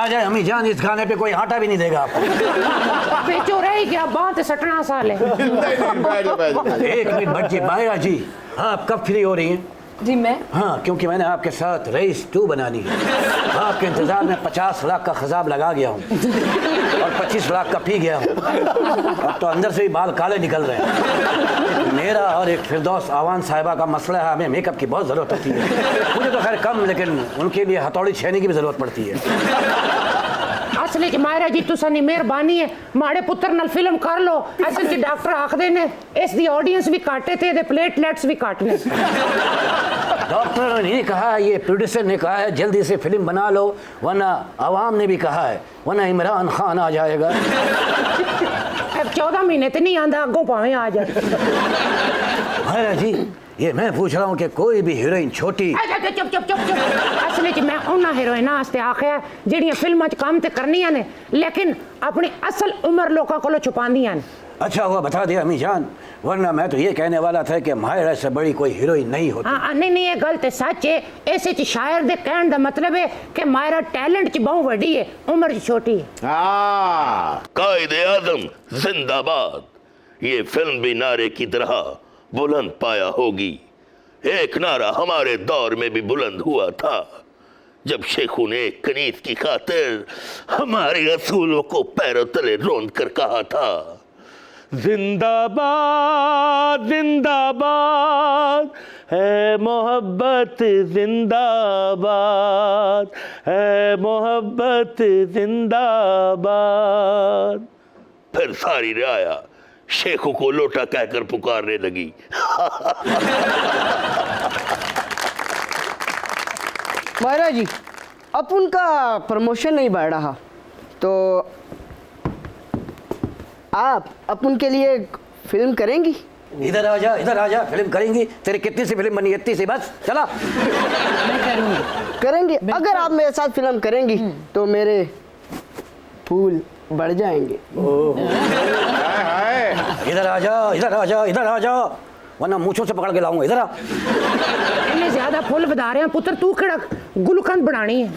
आ जाए अम्मी जान, इस गाने पे कोई आटा भी नहीं देगा आपको। बेचो रही क्या बात है, 17 साल है। एक मिनट बच्ची, मायरा जी आप कब फ्री हो रही हैं? जी मैं हाँ, क्योंकि मैंने आपके साथ रईस 2 बनानी है। आपके इंतजार में 50 लाख का खजाब लगा गया हूँ और 25 लाख का पी गया हूँ। अब तो अंदर से ही बाल काले निकल रहे हैं। मेरा और एक फिरदौस आवान साहिबा का मसला है, हमें मेकअप की बहुत ज़रूरत होती है। मुझे तो खैर कम, लेकिन उनके लिए हथौड़ी छेने की भी ज़रूरत पड़ती है। असली च मायरा जी तुसानी मेहरबानी है, माड़े पुत्र नाल फिल्म कर लो। असल च डॉक्टर आखदे ने इस दी ऑडियंस भी काटे थे, दे प्लेटलेट्स भी काट ने। डॉक्टर ने नहीं कहा, ये प्रोड्यूसर ने कहा है जल्दी से फिल्म बना लो, वरना आवाम ने भी कहा है, वरना इमरान खान आ जाएगा। अब 14 महीने तो नहीं आंदा, अगों पावे आ जाए। मायरा जी ये मैं पूछ रहा हूँ कि कोई भी हीरोइन छोटी। चुप चुप चुप चुप। असली च मैं उन्हां हीरोइनां वास्ते आखिया जेड़ियां फिल्मां च काम ते करनियां ने, लेकिन अपनी असल उम्र लोकां कोलों छुपांदियां ने। अच्छा हुआ बता दिया अम्मी जान, वरना मैं तो ये कहने वाला था कि मायरा से बड़ी कोई हीरोइन नहीं होती। हाँ नहीं नहीं, ये गलत है, सच है। ऐसे च शायर दे कहण दा मतलब है कि मायरा टैलेंट च बहुत बड़ी है, उम्र च छोटी है। कायदे आजम जिंदाबाद। ये फिल्म भी नारे की तरह बुलंद पाया होगी। एक नारा हमारे दौर में भी बुलंद हुआ था, जब शेखों ने कनीज की खातिर हमारे असूलों को पैरों तले रोंद कर कहा था, जिंदाबाद जिंदाबाद है मोहब्बत, जिंदाबाद है मोहब्बत, जिंदाबाद। फिर सारी रियाया शेखों को लोटा कहकर पुकारने लगी। मायरा जी अपन का प्रमोशन नहीं बढ़ रहा, तो आप अपन के लिए फिल्म करेंगी? इधर आ जा, फिल्म करेंगी। तेरी कितनी सी फिल्म बनी, इतनी सी बस, चला। करेंगे। अगर आप मेरे साथ फिल्म करेंगी तो मेरे फूल बढ़ जाएंगे। इधर आ जा, वरना मूंछों से पकड़ के लाऊंगा। इधर आ। इन्ने ज्यादा फुल बता रहे हैं पुत्र, तू केड़ा गुलकंद बनानी है।